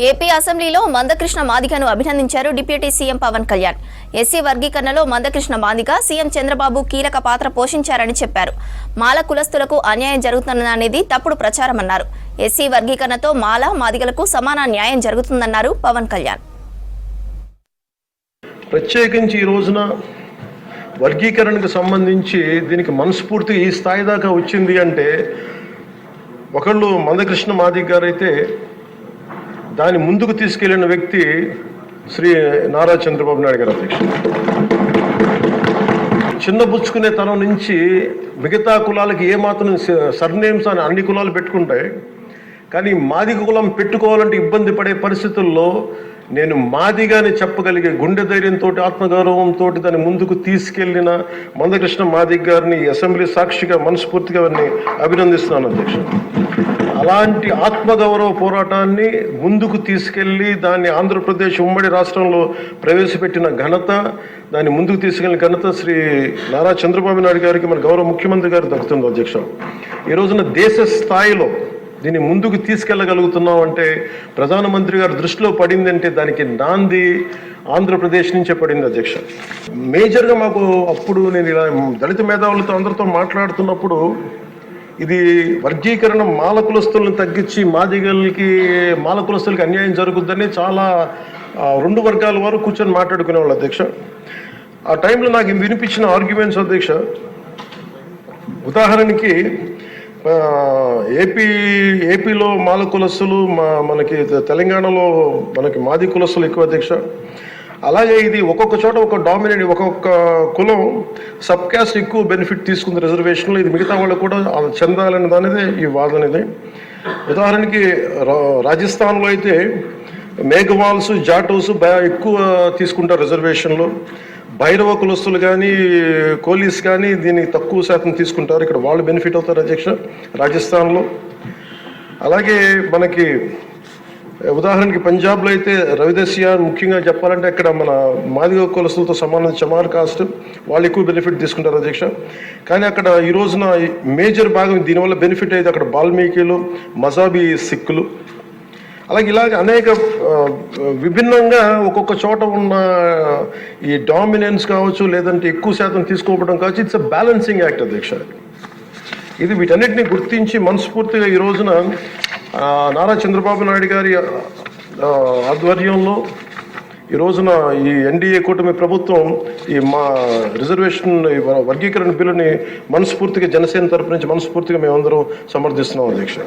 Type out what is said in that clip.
AP అసెంబ్లీలో మందకృష్ణ మాదిగను అభినందించారు deputy CM Pawan Kalyan. SC వర్గీకరణలో Mandakrishna Madiga CM Chandrababu కీలక పాత్ర పోషించారని చెప్పారు. మాల కులస్తులకు అన్యాయం జరుగుతుందనేది తప్పుడు ప్రచారమన్నారు. ఎస్సీ వర్గీకరణతో మాల మాదిగలకు సమాన న్యాయం జరుగుతుందన్నారు పవన్ కళ్యాణ్. ప్రత్యేకించి ఈ రోజున వర్గీకరణకు సంబంధించి దీనికి మనస్ఫూర్తిగా ఈ స్థాయి దాకా వచ్చింది అంటే ఒకళ్ళు మందకృష్ణ మాదిగ గారు అయితే దాన్ని ముందుకు తీసుకెళ్లిన వ్యక్తి శ్రీ నారా చంద్రబాబు నాయుడు గారు అధ్యక్షుడు. చిన్నబుచ్చుకునే తరం నుంచి మిగతా కులాలకి ఏమాత్రం సర్నేమ్స్ అని అన్ని కులాలు పెట్టుకుంటాయి, కానీ మాదిగ కులం పెట్టుకోవాలంటే ఇబ్బంది పడే పరిస్థితుల్లో నేను మాదిగాని చెప్పగలిగే గుండె ధైర్యంతో ఆత్మగౌరవంతో దాన్ని ముందుకు తీసుకెళ్లిన మందకృష్ణ మాదిగ గారిని అసెంబ్లీ సాక్షిగా మనస్ఫూర్తిగా అభినందిస్తున్నాను అధ్యక్షుడు. అలాంటి ఆత్మగౌరవ పోరాటాన్ని ముందుకు తీసుకెళ్లి దాన్ని ఆంధ్రప్రదేశ్ ఉమ్మడి రాష్ట్రంలో ప్రవేశపెట్టిన ఘనత, దాన్ని ముందుకు తీసుకెళ్లిన ఘనత శ్రీ నారా చంద్రబాబు నాయుడు గారికి మన గౌరవ ముఖ్యమంత్రి గారు దక్కుతుంది అధ్యక్ష. ఈ రోజున దేశ స్థాయిలో దీన్ని ముందుకు తీసుకెళ్ళగలుగుతున్నాం అంటే ప్రధానమంత్రి గారు దృష్టిలో పడిందంటే దానికి నాంది ఆంధ్రప్రదేశ్ నుంచే పడింది అధ్యక్ష. మేజర్గా మాకు అప్పుడు నేను ఇలా దళిత మేధావులతో అందరితో మాట్లాడుతున్నప్పుడు ఇది వర్గీకరణ మాల కులస్తులను తగ్గించి మాదిగలకి మాల కులస్తులకి అన్యాయం జరుగుద్దని చాలా రెండు వర్గాల వారు కూర్చొని మాట్లాడుకునేవాళ్ళు అధ్యక్ష. ఆ టైంలో నాకు వినిపించిన ఆర్గ్యుమెంట్స్ అధ్యక్ష, ఉదాహరణకి ఏపీలో మాల కులస్తులు, మనకి తెలంగాణలో మనకి మాది కులస్తులు ఎక్కువ అధ్యక్ష. అలాగే ఇది ఒక్కొక్క చోట ఒక డామినేట్, ఒక్కొక్క కులం సబ్ క్యాస్ట్ ఎక్కువ బెనిఫిట్ తీసుకుంది రిజర్వేషన్లో, ఇది మిగతా వాళ్ళకు కూడా చెందాలనేది అనేది ఈ వాదన. ఇది ఉదాహరణకి రాజస్థాన్లో అయితే మేఘవాల్స్ జాటోస్ ఎక్కువ తీసుకుంటారు రిజర్వేషన్లో, భైరవ కులస్తులు కానీ కోలీస్ కానీ దీన్ని తక్కువ శాతం తీసుకుంటారు, ఇక్కడ వాళ్ళు బెనిఫిట్ అవుతారు అధ్యక్ష రాజస్థాన్లో. అలాగే మనకి ఉదాహరణకి పంజాబ్లో అయితే రవిదస్య ముఖ్యంగా చెప్పాలంటే అక్కడ మన మాదిగ కులస్తులతో సమానం చమార్ కాస్ట్, వాళ్ళు ఎక్కువ బెనిఫిట్ తీసుకుంటారు అధ్యక్ష. కానీ అక్కడ ఈ రోజున మేజర్ భాగం దీనివల్ల బెనిఫిట్ అయితే అక్కడ వాల్మీకిలు, మజాబీ సిక్కులు, అలాగే ఇలాగ అనేక విభిన్నంగా ఒక్కొక్క చోట ఉన్న ఈ డామినెన్స్ కావచ్చు, లేదంటే ఎక్కువ శాతం తీసుకోవడం కావచ్చు, ఇట్స్ అ బ్యాలెన్సింగ్ యాక్ట్ అధ్యక్ష. ఇది వీటన్నిటిని గుర్తించి మనస్ఫూర్తిగా ఈ రోజున నారా చంద్రబాబు నాయుడు గారి ఆధ్వర్యంలో ఈ రోజున ఈ ఎన్డీఏ కూటమి ప్రభుత్వం ఈ మా రిజర్వేషన్ వర్గీకరణ బిల్లుని మనస్ఫూర్తిగా జనసేన తరపు నుంచి మనస్ఫూర్తిగా మేమందరం సమర్థిస్తున్నాం అధ్యక్ష.